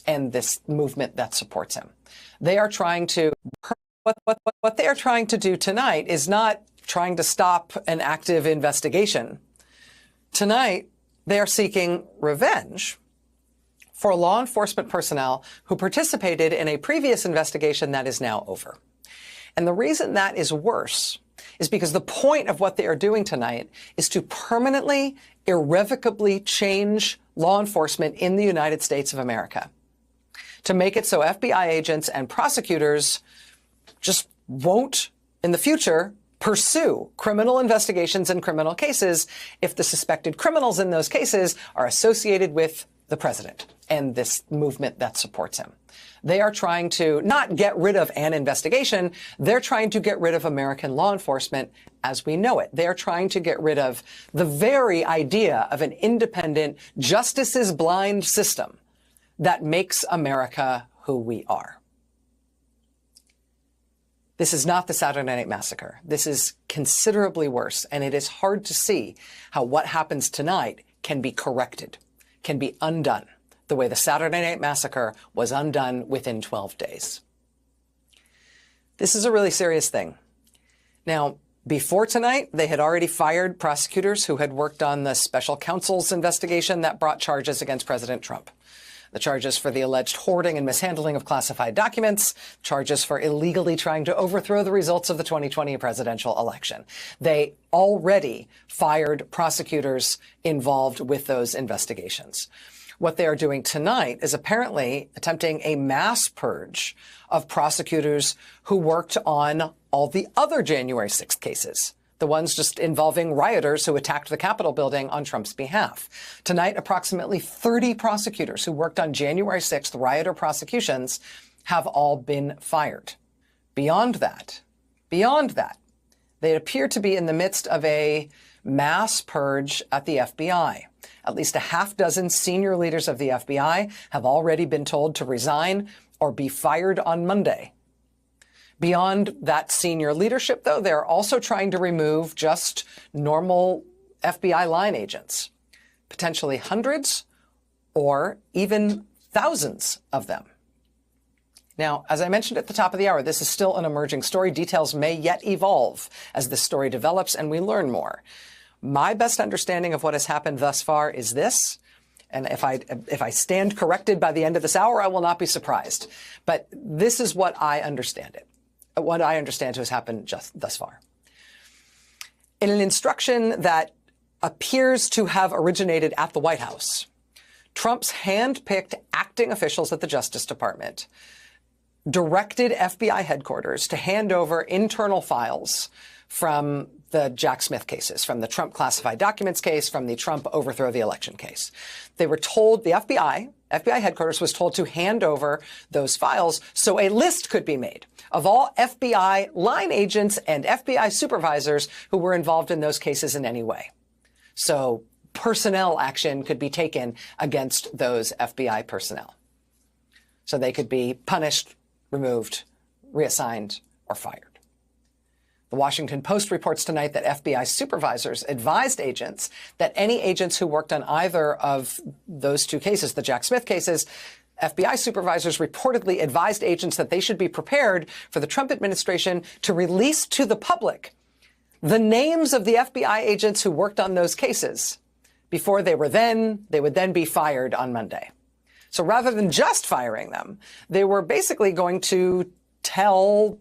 and this movement that supports him. They are trying to, what they are trying to do tonight is not trying to stop an active investigation. Tonight, they are seeking revenge for law enforcement personnel who participated in a previous investigation that is now over. And the reason that is worse is because the point of what they are doing tonight is to permanently, irrevocably change law enforcement in the United States of America, to make it so FBI agents and prosecutors just won't, in the future, pursue criminal investigations and criminal cases if the suspected criminals in those cases are associated with the president and this movement that supports him. They are trying to not get rid of an investigation. They're trying to get rid of American law enforcement as we know it. They're trying to get rid of the very idea of an independent, justice-is-blind system that makes America who we are. This is not the Saturday Night Massacre. This is considerably worse, and it is hard to see how what happens tonight can be corrected, can be undone, the way the Saturday Night Massacre was undone within 12 days. This is a really serious thing. Now, before tonight, they had already fired prosecutors who had worked on the special counsel's investigation that brought charges against President Trump. The charges for the alleged hoarding and mishandling of classified documents, charges for illegally trying to overthrow the results of the 2020 presidential election. They already fired prosecutors involved with those investigations. What they are doing tonight is apparently attempting a mass purge of prosecutors who worked on all the other January 6th cases, the ones just involving rioters who attacked the Capitol building on Trump's behalf. Tonight, approximately 30 prosecutors who worked on January 6th rioter prosecutions have all been fired. Beyond that, they appear to be in the midst of a mass purge at the FBI. At least a half dozen senior leaders of the FBI have already been told to resign or be fired on Monday. Beyond that senior leadership, though, they're also trying to remove just normal FBI line agents, potentially hundreds or even thousands of them. Now, as I mentioned at the top of the hour, this is still an emerging story. Details may yet evolve as this story develops and we learn more. My best understanding of what has happened thus far is this, and if I stand corrected by the end of this hour, I will not be surprised. But this is what I understand what I understand to have happened just thus far. In an instruction that appears to have originated at the White House, Trump's hand-picked acting officials at the Justice Department directed FBI headquarters to hand over internal files from the Jack Smith cases, from the Trump classified documents case, from the Trump overthrow the election case. They were told, the FBI headquarters was told to hand over those files so a list could be made of all FBI line agents and FBI supervisors who were involved in those cases in any way. So personnel action could be taken against those FBI personnel. So they could be punished, removed, reassigned, or fired. The Washington Post reports tonight that FBI supervisors advised agents that any agents who worked on either of those two cases, the Jack Smith cases, FBI supervisors reportedly advised agents that they should be prepared for the Trump administration to release to the public the names of the FBI agents who worked on those cases before they would then be fired on Monday. So rather than just firing them, they were basically going to tell,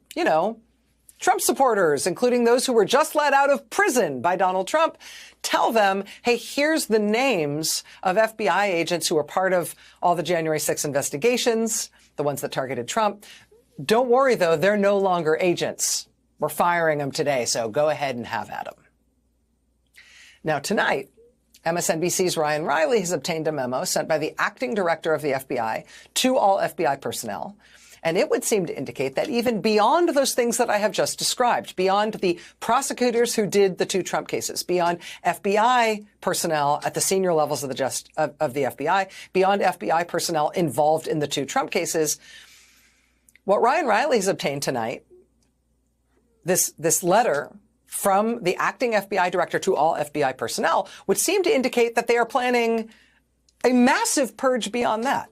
Trump supporters, including those who were just let out of prison by Donald Trump, tell them, hey, here's the names of FBI agents who were part of all the January 6th investigations, the ones that targeted Trump. Don't worry, though, they're no longer agents. We're firing them today, so go ahead and have at them. Now, tonight, MSNBC's Ryan Riley has obtained a memo sent by the acting director of the FBI to all FBI personnel. And it would seem to indicate that even beyond those things that I have just described, beyond the prosecutors who did the two Trump cases, beyond FBI personnel at the senior levels of the FBI, beyond FBI personnel involved in the two Trump cases, what Ryan Riley has obtained tonight, this letter from the acting FBI director to all FBI personnel, would seem to indicate that they are planning a massive purge beyond that.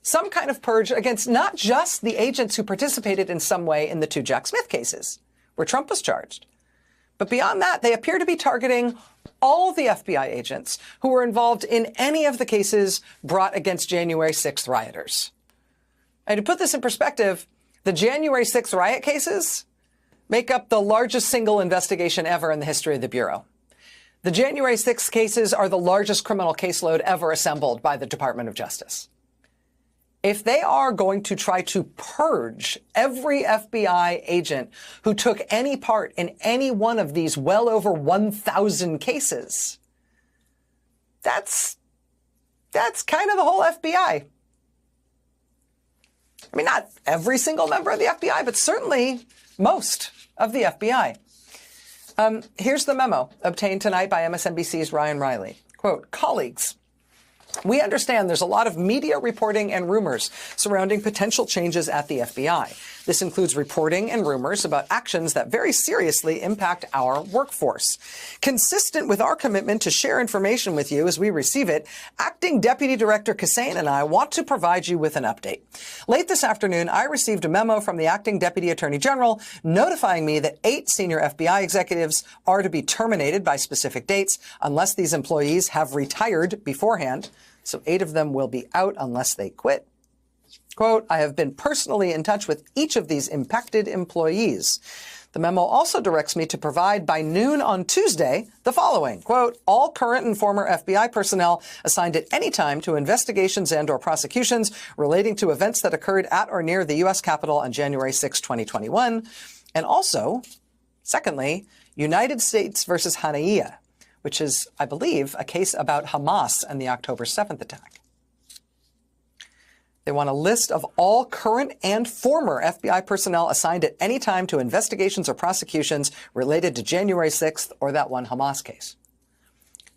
some kind of purge against not just the agents who participated in some way in the two Jack Smith cases, where Trump was charged. But beyond that, they appear to be targeting all the FBI agents who were involved in any of the cases brought against January 6th rioters. And to put this in perspective, the January 6th riot cases make up the largest single investigation ever in the history of the Bureau. The January 6th cases are the largest criminal caseload ever assembled by the Department of Justice. If they are going to try to purge every FBI agent who took any part in any one of these well over 1,000 cases, that's kind of the whole FBI. I mean, not every single member of the FBI, but certainly most of the FBI. Here's the memo obtained tonight by MSNBC's Ryan Riley. Quote, colleagues, we understand there's a lot of media reporting and rumors surrounding potential changes at the FBI. This includes reporting and rumors about actions that very seriously impact our workforce. Consistent with our commitment to share information with you as we receive it, Acting Deputy Director Kassane and I want to provide you with an update. Late this afternoon, I received a memo from the Acting Deputy Attorney General notifying me that 8 senior FBI executives are to be terminated by specific dates unless these employees have retired beforehand. So 8 of them will be out unless they quit. Quote, I have been personally in touch with each of these impacted employees. The memo also directs me to provide by noon on Tuesday the following, quote, all current and former FBI personnel assigned at any time to investigations and or prosecutions relating to events that occurred at or near the U.S. Capitol on January 6, 2021. And also, secondly, United States versus Haniyeh, which is, I believe, a case about Hamas and the October 7th attack. They want a list of all current and former FBI personnel assigned at any time to investigations or prosecutions related to January 6th or that one Hamas case.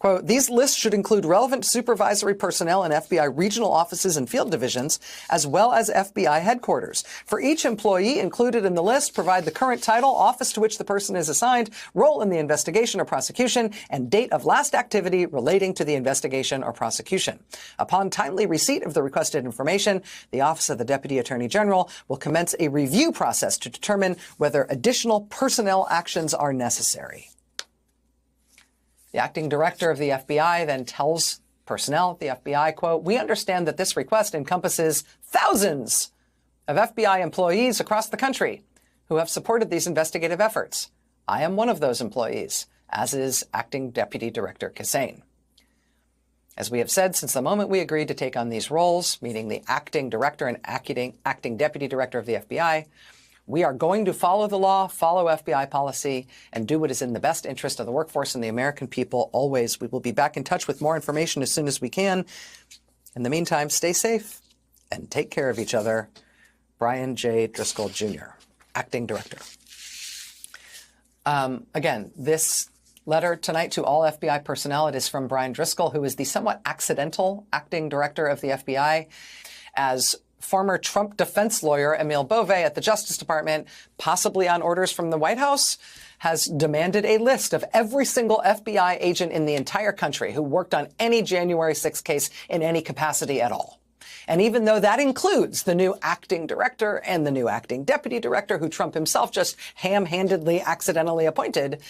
Quote, these lists should include relevant supervisory personnel in FBI regional offices and field divisions, as well as FBI headquarters. For each employee included in the list, provide the current title, office to which the person is assigned, role in the investigation or prosecution, and date of last activity relating to the investigation or prosecution. Upon timely receipt of the requested information, the Office of the Deputy Attorney General will commence a review process to determine whether additional personnel actions are necessary. The acting director of the FBI then tells personnel at the FBI, quote, we understand that this request encompasses thousands of FBI employees across the country who have supported these investigative efforts. I am one of those employees, as is Acting Deputy Director Kassane. As we have said since the moment we agreed to take on these roles, meaning the acting director and acting deputy director of the FBI, we are going to follow the law, follow FBI policy, and do what is in the best interest of the workforce and the American people always. We will be back in touch with more information as soon as we can. In the meantime, stay safe and take care of each other. Brian J. Driscoll, Jr., Acting Director. Again, this letter tonight to all FBI personnel, it is from Brian Driscoll, who is the somewhat accidental Acting Director of the FBI. As former Trump defense lawyer Emil Beauvais at the Justice Department, possibly on orders from the White House, has demanded a list of every single FBI agent in the entire country who worked on any January 6th case in any capacity at all. And even though that includes the new acting director and the new acting deputy director who Trump himself just ham-handedly accidentally appointed,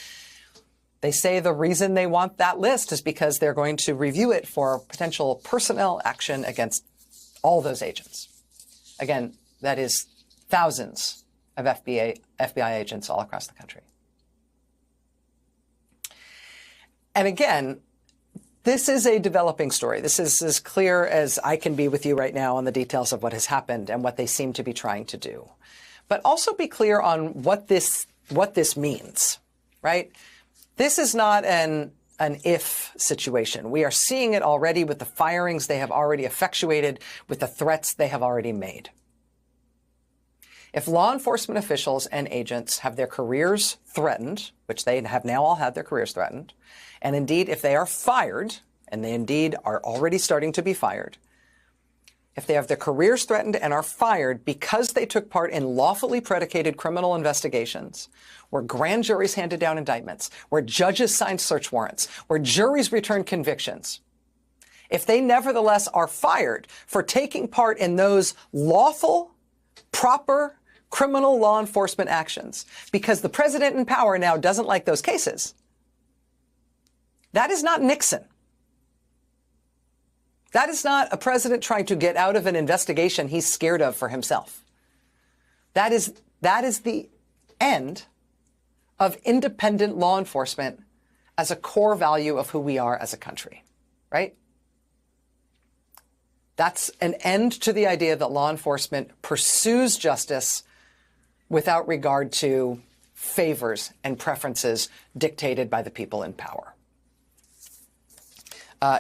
they say the reason they want that list is because they're going to review it for potential personnel action against all those agents. Again, that is thousands of FBI agents all across the country. And again, this is a developing story. This is as clear as I can be with you right now on the details of what has happened and what they seem to be trying to do. But also be clear on what this means, right? This is not an if situation. We are seeing it already with the firings they have already effectuated, with the threats they have already made. If law enforcement officials and agents have their careers threatened, which they have now all had their careers threatened, and indeed if they are fired, and they indeed are already starting to be fired, if they have their careers threatened and are fired because they took part in lawfully predicated criminal investigations, where grand juries handed down indictments, where judges signed search warrants, where juries returned convictions, if they nevertheless are fired for taking part in those lawful, proper, criminal law enforcement actions because the president in power now doesn't like those cases, that is not Nixon. That is not a president trying to get out of an investigation he's scared of for himself. That is the end of independent law enforcement as a core value of who we are as a country, right? That's an end to the idea that law enforcement pursues justice without regard to favors and preferences dictated by the people in power.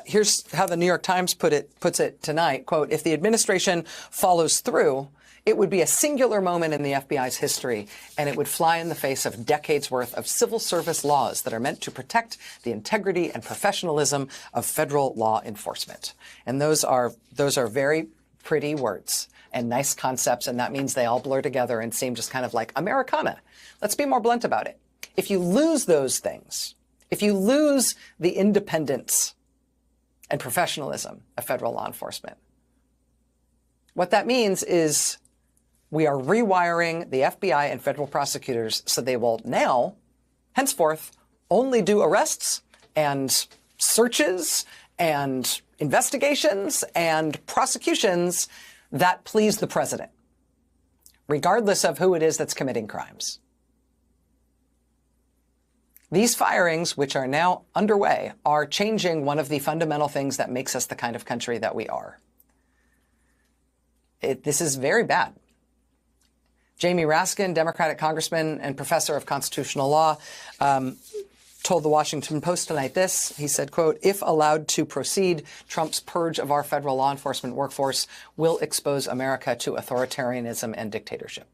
Here's how the New York Times puts it tonight, quote, if the administration follows through, it would be a singular moment in the FBI's history, and it would fly in the face of decades worth of civil service laws that are meant to protect the integrity and professionalism of federal law enforcement. And those are very pretty words and nice concepts, and that means they all blur together and seem just kind of like Americana. Let's be more blunt about it. If you lose those things, if you lose the independence and professionalism of federal law enforcement, what that means is we are rewiring the FBI and federal prosecutors so they will now, henceforth, only do arrests and searches and investigations and prosecutions that please the president, regardless of who it is that's committing crimes. These firings, which are now underway, are changing one of the fundamental things that makes us the kind of country that we are. This is very bad. Jamie Raskin, Democratic congressman and professor of constitutional law, told the Washington Post tonight this. He said, quote, if allowed to proceed, Trump's purge of our federal law enforcement workforce will expose America to authoritarianism and dictatorship.